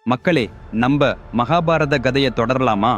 மக்களே, நம்ப மகாபாரத கதையை தொடரலாமா?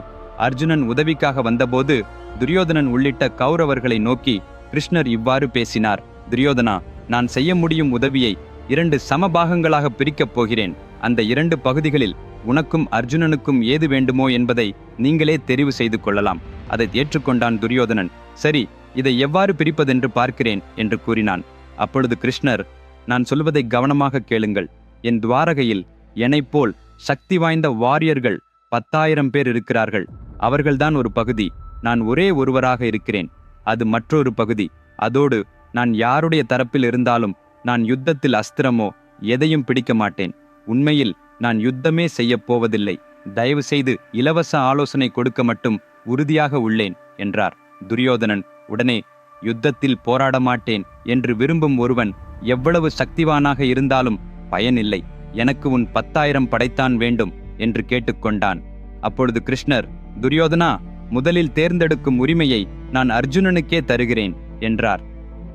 அர்ஜுனன் உதவிக்காக வந்தபோது துரியோதனன் உள்ளிட்ட கௌரவர்களை நோக்கி கிருஷ்ணர் இவ்வாறு பேசினார். துரியோதனா, நான் செய்ய முடியும் உதவியை 2 சமபாகங்களாக பிரிக்கப் போகிறேன். அந்த 2 பகுதிகளில் உனக்கும் அர்ஜுனனுக்கும் ஏது வேண்டுமோ என்பதை நீங்களே தெரிவு செய்து கொள்ளலாம். அதை ஏற்றுக்கொண்டான் துரியோதனன். சரி, இதை எவ்வாறு பிரிப்பதென்று பார்க்கிறேன் என்று கூறினான். அப்பொழுது கிருஷ்ணர், நான் சொல்வதை கவனமாக கேளுங்கள். என் துவாரகையில் என்னைப்போல் சக்தி வாய்ந்த வாரியர்கள் 10,000 பேர் இருக்கிறார்கள். அவர்கள்தான் ஒரு பகுதி. நான் ஒரே ஒருவராக இருக்கிறேன், அது மற்றொரு பகுதி. அதோடு நான் யாருடைய தரப்பில் இருந்தாலும் நான் யுத்தத்தில் அஸ்திரமோ எதையும் பிடிக்க மாட்டேன். உண்மையில் நான் யுத்தமே செய்யப் போவதில்லை. தயவு செய்து இலவச ஆலோசனை கொடுக்க மட்டும் உறுதியாக உள்ளேன் என்றார். துரியோதனன் உடனே, யுத்தத்தில் போராட மாட்டேன் என்று விரும்பும் ஒருவன் எவ்வளவு சக்திவானாக இருந்தாலும் பயனில்லை. எனக்கு உன் 10,000 படைத்தான் வேண்டும் என்று கேட்டுக்கொண்டான். அப்பொழுது கிருஷ்ணர், துரியோதனா, முதலில் தேர்ந்தெடுக்கும் உரிமையை நான் அர்ஜுனனுக்கே தருகிறேன் என்றார்.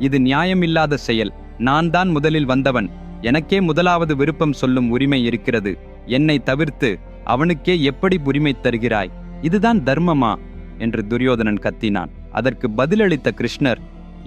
இது நியாயமில்லாத செயல். நான் தான் முதலில் வந்தவன். எனக்கே முதலாவது விருப்பம் சொல்லும் உரிமை இருக்கிறது. என்னை தவிர்த்து அவனுக்கே எப்படி உரிமை தருகிறாய்? இதுதான் தர்மமா என்று துரியோதனன் கத்தினான். அதற்கு பதிலளித்த கிருஷ்ணர்,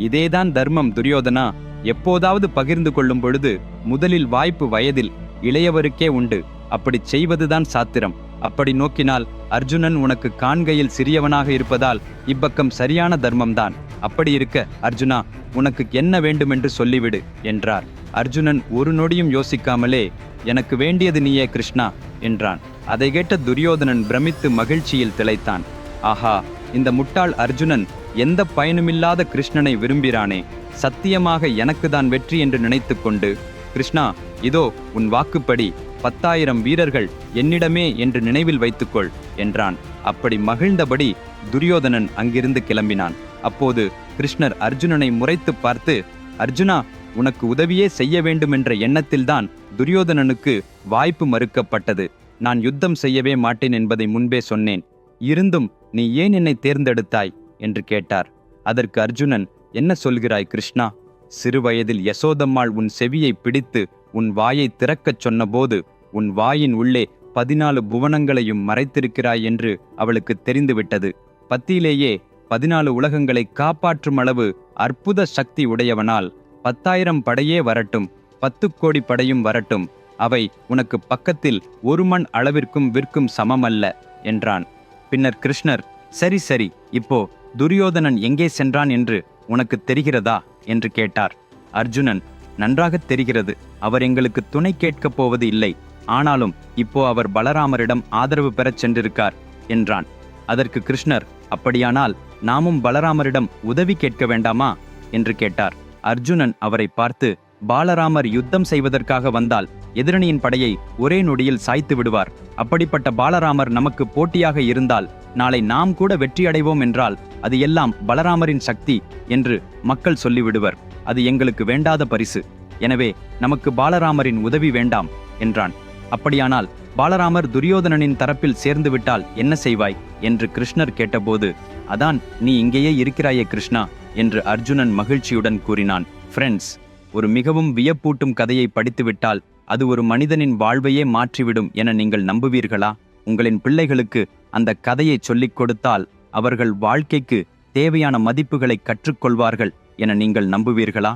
இதேதான் தர்மம் துரியோதனா. எப்போதாவது பகிர்ந்து கொள்ளும் பொழுது முதலில் வாய்ப்பு வயதில் இளையவருக்கே உண்டு. அப்படி செய்வதுதான் சாத்திரம். அப்படி நோக்கினால் அர்ஜுனன் உனக்கு காண்கையில் சிறியவனாக இருப்பதால் இப்பக்கம் சரியான தர்மம்தான். அப்படி இருக்க அர்ஜுனா, உனக்கு என்ன வேண்டுமென்று சொல்லிவிடு என்றார். அர்ஜுனன் ஒரு நொடியும் யோசிக்காமலே, எனக்கு வேண்டியது நீயே கிருஷ்ணா என்றான். அதை கேட்ட துரியோதனன் பிரமித்து மகிழ்ச்சியில் திளைத்தான். ஆஹா, இந்த முட்டாள் அர்ஜுனன் எந்த பயனுமில்லாத கிருஷ்ணனை விரும்பிறானே. சத்தியமாக எனக்கு தான் வெற்றி என்று நினைத்து கொண்டு, கிருஷ்ணா, இதோ உன் வாக்குப்படி 10,000 வீரர்கள் என்னிடமே என்று நினைவில் வைத்துக்கொள் என்றான். அப்படி மகிழ்ந்தபடி துரியோதனன் அங்கிருந்து கிளம்பினான். அப்போது கிருஷ்ணர் அர்ஜுனனை முறைத்து பார்த்து, அர்ஜுனா, உனக்கு உதவியே செய்ய வேண்டுமென்ற எண்ணத்தில்தான் துரியோதனனுக்கு வாய்ப்பு மறுக்கப்பட்டது. நான் யுத்தம் செய்யவே மாட்டேன் என்பதை முன்பே சொன்னேன். இருந்தும் நீ ஏன் என்னை தேர்ந்தெடுத்தாய் என்று கேட்டார். அதற்கு அர்ஜுனன், என்ன சொல்கிறாய் கிருஷ்ணா? சிறுவயதில் யசோதம்மாள் உன் செவியை பிடித்து உன் வாயை திறக்கச் சொன்னபோது உன் வாயின் உள்ளே 14 புவனங்களையும் மறைத்திருக்கிறாய் என்று அவளுக்கு தெரிந்துவிட்டது. பத்தியிலேயே 14 உலகங்களை காப்பாற்றும் அளவு அற்புத சக்தி உடையவனால் 10,000 படையே வரட்டும், 10 கோடி படையும் வரட்டும், அவை உனக்கு பக்கத்தில் 1 மண் அளவிற்கும் விற்கும் சமமல்ல என்றான். பின்னர் கிருஷ்ணர், சரி சரி, இப்போ துரியோதனன் எங்கே சென்றான் என்று உனக்கு தெரிகிறதா என்று கேட்டார். அர்ஜுனன், நன்றாக தெரிகிறது. அவர் எங்களுக்கு துணை கேட்கப் போவது இல்லை. ஆனாலும் இப்போ அவர் பலராமரிடம் ஆதரவு பெறச் சென்றிருக்கார் என்றான். அதற்கு கிருஷ்ணர், அப்படியானால் நாமும் பலராமரிடம் உதவி கேட்க வேண்டாமா என்று கேட்டார். அர்ஜுனன் அவரை பார்த்து, பாலராமர் யுத்தம் செய்வதற்காக வந்தால் எதிரணியின் படையை ஒரே நொடியில் சாய்த்து விடுவார். அப்படிப்பட்ட பாலராமர் நமக்கு போட்டியாக இருந்தால் நாளை நாம் கூட வெற்றி அடைவோம் என்றால் அது எல்லாம் பலராமரின் சக்தி என்று மக்கள் சொல்லிவிடுவர். அது எங்களுக்கு வேண்டாத பரிசு. எனவே நமக்கு பாலராமரின் உதவி வேண்டாம் என்றான். அப்படியானால் பாலராமர் துரியோதனனின் தரப்பில் சேர்ந்து விட்டால் என்ன செய்வாய் என்று கிருஷ்ணர் கேட்டபோது, அதான் நீ இங்கேயே இருக்கிறாயே கிருஷ்ணா என்று அர்ஜுனன் மகிழ்ச்சியுடன் கூறினான். ஃப்ரெண்ட்ஸ், ஒரு மிகவும் வியப்பூட்டும் கதையை படித்துவிட்டால் அது ஒரு மனிதனின் வாழ்வையே மாற்றிவிடும் என நீங்கள் நம்புவீர்களா? உங்களின் பிள்ளைகளுக்கு அந்த கதையை சொல்லிக் கொடுத்தால் அவர்கள் வாழ்க்கைக்கு தேவையான மதிப்புகளை கற்றுக்கொள்வார்கள் என நீங்கள் நம்புவீர்களா?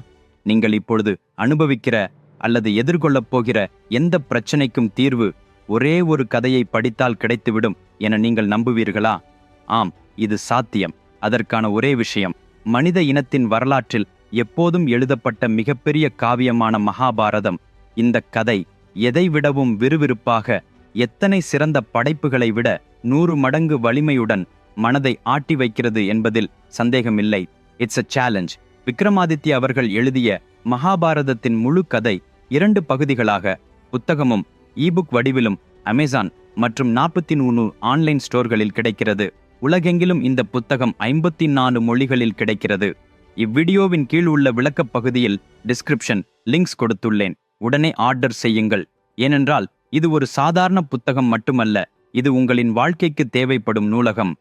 நீங்கள் இப்பொழுது அனுபவிக்கிற அல்லது எதிர்கொள்ளப் போகிற எந்த பிரச்சனைக்கும் தீர்வு ஒரே ஒரு கதையை படித்தால் கிடைத்துவிடும் என நீங்கள் நம்புவீர்களா? ஆம், இது சாத்தியம். அதற்கான ஒரே விஷயம், மனித இனத்தின் வரலாற்றில் எப்போதும் எழுதப்பட்ட மிகப்பெரிய காவியமான மகாபாரதம். இந்த கதை எதை விடவும் விறுவிறுப்பாக, எத்தனை சிறந்த படைப்புகளை விட 100 மடங்கு வலிமையுடன் மனதை ஆட்டி வைக்கிறது என்பதில் சந்தேகமில்லை. It's a challenge. விக்ரமாதித்ய அவர்கள் எழுதிய மகாபாரதத்தின் முழு கதை 2 பகுதிகளாக புத்தகமும் இபுக் வடிவிலும் அமேசான் மற்றும் 43 ஆன்லைன் ஸ்டோர்களில் கிடைக்கிறது. உலகெங்கிலும் இந்த புத்தகம் 54 மொழிகளில் கிடைக்கிறது. இவ்விடியோவின் கீழ் உள்ள விளக்கப் பகுதியில் டிஸ்கிரிப்ஷன் லிங்க்ஸ் கொடுத்துள்ளேன். உடனே ஆர்டர் செய்யுங்கள். ஏனென்றால் இது ஒரு சாதாரண புத்தகம் மட்டுமல்ல, இது உங்களின் வாழ்க்கைக்கு தேவைப்படும் நூலகம்.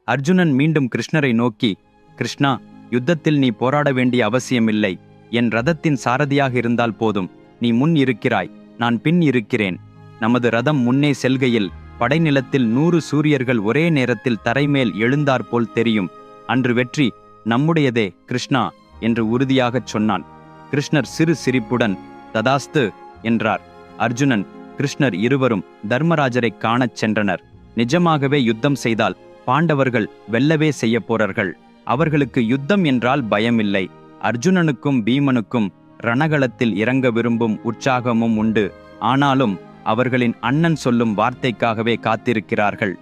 அர்ஜுனன் மீண்டும் கிருஷ்ணரை நோக்கி, கிருஷ்ணா, யுத்தத்தில் நீ போராட வேண்டிய அவசியமில்லை. என் ரதத்தின் சாரதியாக இருந்தால் போதும். நீ முன் இருக்கிறாய், நான் பின் இருக்கிறேன். நமது ரதம் முன்னே செல்கையில் படைநிலத்தில் 100 சூரியர்கள் ஒரே நேரத்தில் தரைமேல் எழுந்தாற்போல் தெரியும். அன்று வெற்றி நம்முடையதே கிருஷ்ணா என்று உறுதியாகச் சொன்னான். கிருஷ்ணர் சிறு சிரிப்புடன் ததாஸ்து என்றார். அர்ஜுனன், கிருஷ்ணர் இருவரும் தர்மராஜரை காணச் சென்றனர். நிஜமாகவே யுத்தம் செய்தால் பாண்டவர்கள் வெல்லவே செய்ய போறார்கள். அவர்களுக்கு யுத்தம் என்றால் பயமில்லை. அர்ஜுனனுக்கும் பீமனுக்கும் ரணகளத்தில் இறங்க விரும்பும் உற்சாகமும் உண்டு. ஆனாலும் அவர்களின் அண்ணன் சொல்லும் வார்த்தைக்காகவே காத்திருக்கிறார்கள்.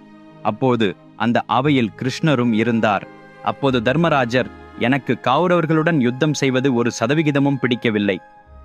அப்போது அந்த அவையில் கிருஷ்ணரும் இருந்தார். அப்போது தர்மராஜர், எனக்கு கௌரவர்களுடன் யுத்தம் செய்வது 1% பிடிக்கவில்லை.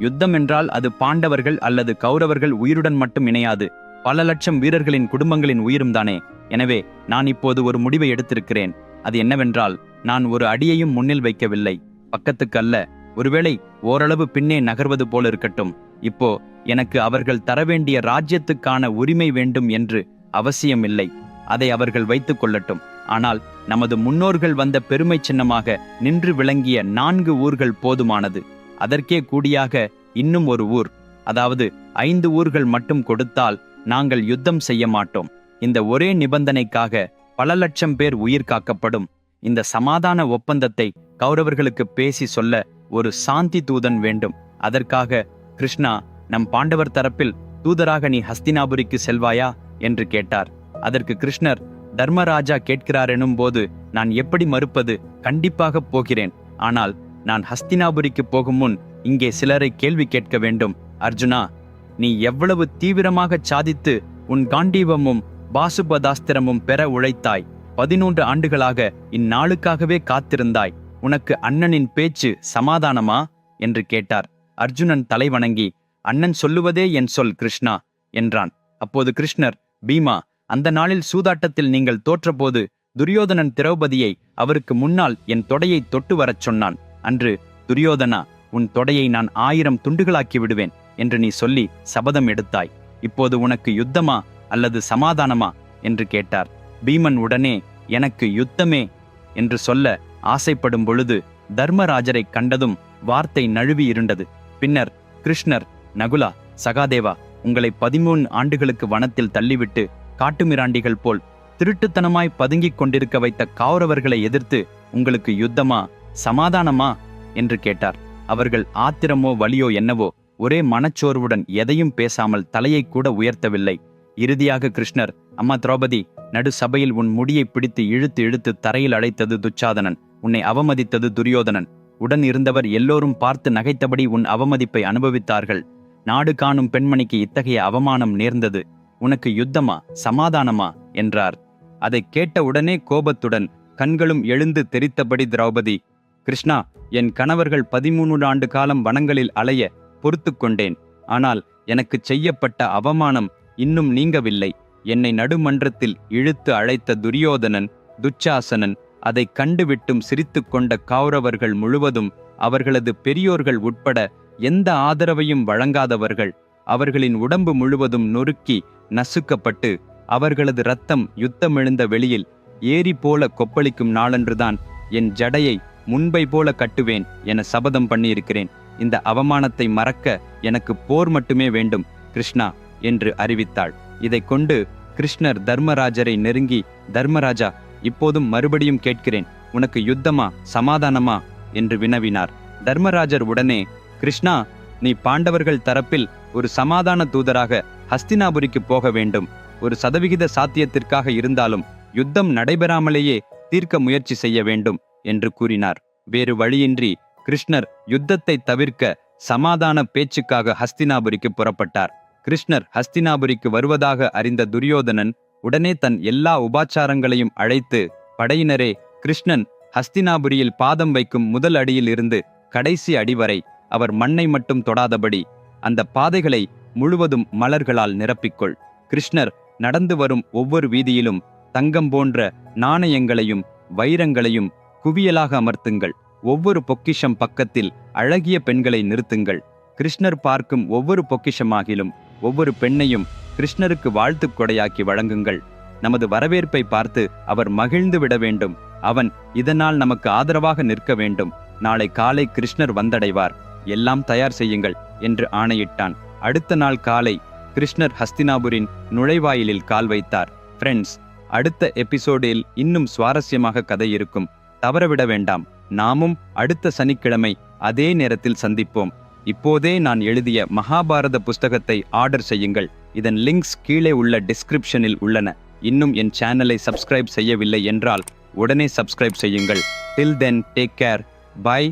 யுத்தம் என்றால் அது பாண்டவர்கள் அல்லது கௌரவர்கள் உயிருடன் மட்டும் இணையாது, பல லட்சம் வீரர்களின் குடும்பங்களின் உயிரும் தானே. எனவே நான் இப்போது ஒரு முடிவை எடுத்திருக்கிறேன். அது என்னவென்றால், நான் ஒரு அடியையும் முன்னில் வைக்கவில்லை, பக்கத்துக்கு அல்ல. ஒருவேளை ஓரளவு பின்னே நகர்வது போல இருக்கட்டும். இப்போ எனக்கு அவர்கள் தரவேண்டிய ராஜ்யத்துக்கான உரிமை வேண்டும் என்று அவசியமில்லை. அதை அவர்கள் வைத்துக் கொள்ளட்டும். ஆனால் நமது முன்னோர்கள் வந்த பெருமை சின்னமாக நின்று விளங்கிய 4 ஊர்கள் போதுமானது. அதற்கே கூடியாக இன்னும் ஒரு ஊர், அதாவது 5 ஊர்கள் மட்டும் கொடுத்தால் நாங்கள் யுத்தம் செய்ய மாட்டோம். இந்த ஒரே நிபந்தனைக்காக பல லட்சம் பேர் உயிர் காக்கப்படும். இந்த சமாதான ஒப்பந்தத்தை கௌரவர்களுக்கு பேசி சொல்ல ஒரு சாந்தி தூதன் வேண்டும். அதற்காக கிருஷ்ணா, நம் பாண்டவர் தரப்பில் தூதராக நீ ஹஸ்தினாபுரிக்கு செல்வாயா என்று கேட்டார். அதற்கு கிருஷ்ணர், தர்மராஜா கேட்கிறார் எனும் போது நான் எப்படி மறுப்பது? கண்டிப்பாக போகிறேன். ஆனால் நான் ஹஸ்தினாபுரிக்கு போகும் முன் இங்கே சிலரை கேள்வி கேட்க வேண்டும். அர்ஜுனா, நீ எவ்வளவு தீவிரமாக சாதித்து உன் காண்டீவமும் பாசுபதாஸ்திரமும் பெற உழைத்தாய். 13 ஆண்டுகளாக இந்நாளுக்காகவே காத்திருந்தாய். உனக்கு அண்ணனின் பேச்சு சமாதானமா என்று கேட்டார். அர்ஜுனன் தலை வணங்கி, அண்ணன் சொல்லுவதே என் சொல் கிருஷ்ணா என்றான். அப்போது கிருஷ்ணர், பீமா, அந்த நாளில் சூதாட்டத்தில் நீங்கள் தோற்றபோது துரியோதனன் திரௌபதியை அவருக்கு முன்னால் என் தொடையை தொட்டு வரச் சொன்னான். அன்று, துரியோதனா, உன் தொடையை நான் 1000 துண்டுகளாக்கி விடுவேன் என்று நீ சொல்லி சபதம் எடுத்தாய். இப்போது உனக்கு யுத்தமா அல்லது சமாதானமா என்று கேட்டார். பீமன் உடனே, எனக்கு யுத்தமே என்று சொல்ல ஆசைப்படும் பொழுது தர்மராஜரை கண்டதும் வார்த்தை நழுவி இருண்டது. பின்னர் கிருஷ்ணர், நகுலா, சகாதேவா, உங்களை 13 ஆண்டுகளுக்கு வனத்தில் தள்ளிவிட்டு காட்டுமிராண்டிகள் போல் திருட்டுத்தனமாய் பதுங்கிக் கொண்டிருக்க வைத்த கௌரவர்களை எதிர்த்து உங்களுக்கு யுத்தமா சமாதானமா என்று கேட்டார். அவர்கள் ஆத்திரமோ வலியோ என்னவோ ஒரே மனச்சோர்வுடன் எதையும் பேசாமல் தலையை கூட உயர்த்தவில்லை. இறுதியாக கிருஷ்ணர், அம்மா திரௌபதி, நடு சபையில் உன் முடியை பிடித்து இழுத்து இழுத்து தரையில் அழைத்தது துச்சாதனன். உன்னை அவமதித்தது துரியோதனன். உடன் இருந்தவர் எல்லோரும் பார்த்து நகைத்தபடி உன் அவமதிப்பை அனுபவித்தார்கள். நாடு காணும் பெண்மணிக்கு இத்தகைய அவமானம் நேர்ந்தது. உனக்கு யுத்தமா சமாதானமா என்றார். அதை கேட்ட உடனே கோபத்துடன் கண்களும் எழுந்து தெரித்தபடி திரௌபதி, கிருஷ்ணா, என் கணவர்கள் 13 ஆண்டு காலம் வனங்களில் அலைய பொறுத்து கொண்டேன். ஆனால் எனக்கு செய்யப்பட்ட அவமானம் இன்னும் நீங்கவில்லை. என்னை நடுமன்றத்தில் இழுத்து அழைத்த துரியோதனன், துச்சாசனன், அதை கண்டுவிட்டும் சிரித்து கொண்ட கௌரவர்கள் முழுவதும் அவர்களது பெரியோர்கள் உட்பட எந்த ஆதரவையும் வழங்காதவர்கள். அவர்களின் உடம்பு முழுவதும் நொறுக்கி நசுக்கப்பட்டு அவர்களது இரத்தம் யுத்தமெழுந்த வெளியில் ஏரி போல கொப்பளிக்கும் நாளன்றுதான் என் ஜடையை முன்பை போல கட்டுவேன் என சபதம் பண்ணியிருக்கிறேன். இந்த அவமானத்தை மறக்க எனக்கு போர் மட்டுமே வேண்டும் கிருஷ்ணா என்று அறிவித்தாள். இதை கொண்டு கிருஷ்ணர் தர்மராஜரை நெருங்கி, தர்மராஜா, இப்போதும் மறுபடியும் கேட்கிறேன், உனக்கு யுத்தமா சமாதானமா என்று வினவினார். தர்மராஜர் உடனே, கிருஷ்ணா, நீ பாண்டவர்கள் தரப்பில் ஒரு சமாதான தூதராக ஹஸ்தினாபுரிக்கு போக வேண்டும். 1% சாத்தியத்திற்காக இருந்தாலும் யுத்தம் நடைபெறாமலேயே தீர்க்க முயற்சி செய்ய வேண்டும் என்று கூறினார். வேறு வழியின்றி கிருஷ்ணர் யுத்தத்தை தவிர்க்க சமாதான பேச்சுக்காக ஹஸ்தினாபுரிக்கு புறப்பட்டார். கிருஷ்ணர் ஹஸ்தினாபுரிக்கு வருவதாக அறிந்த துரியோதனன் உடனே தன் எல்லா உபாச்சாரங்களையும் அழைத்து, படையினரே, கிருஷ்ணன் ஹஸ்தினாபுரியில் பாதம் வைக்கும் முதல் அடியில் இருந்து கடைசி அடி வரை அவர் மண்ணை மட்டும் தொடாதபடி அந்த பாதைகளை முழுவதும் மலர்களால் நிரப்பிக்கொள். கிருஷ்ணர் நடந்து வரும் ஒவ்வொரு வீதியிலும் தங்கம் போன்ற நாணயங்களையும் வைரங்களையும் குவியலாக அமர்த்துங்கள். ஒவ்வொரு பொக்கிஷம் பக்கத்தில் அழகிய பெண்களை நிறுத்துங்கள். கிருஷ்ணர் பார்க்கும் ஒவ்வொரு பொக்கிஷமாகிலும் ஒவ்வொரு பெண்ணையும் கிருஷ்ணருக்கு வாழ்த்து கொடையாக்கி வழங்குங்கள். நமது வரவேற்பை பார்த்து அவர் மகிழ்ந்து விட வேண்டும். அவன் இதனால் நமக்கு ஆதரவாக நிற்க வேண்டும். நாளை காலை கிருஷ்ணர் வந்தடைவார். எல்லாம் தயார் செய்யுங்கள் என்று ஆணையிட்டான். அடுத்த நாள் காலை கிருஷ்ணர் ஹஸ்தினாபுரின் நுழைவாயிலில் கால் வைத்தார். ஃப்ரெண்ட்ஸ், அடுத்த எபிசோடில் இன்னும் சுவாரஸ்யமாக கதை இருக்கும். தவறவிட வேண்டாம். நாமும் அடுத்த சனிக்கிழமை அதே நேரத்தில் சந்திப்போம். இப்போதே நான் எழுதிய மகாபாரத புஸ்தகத்தை ஆர்டர் செய்யுங்கள். இதன் லிங்க்ஸ் கீழே உள்ள டிஸ்கிரிப்ஷனில் உள்ளன. இன்னும் என் சேனலை சப்ஸ்கிரைப் செய்யவில்லை என்றால் உடனே சப்ஸ்கிரைப் செய்யுங்கள். டில் தென், டேக் கேர். பை.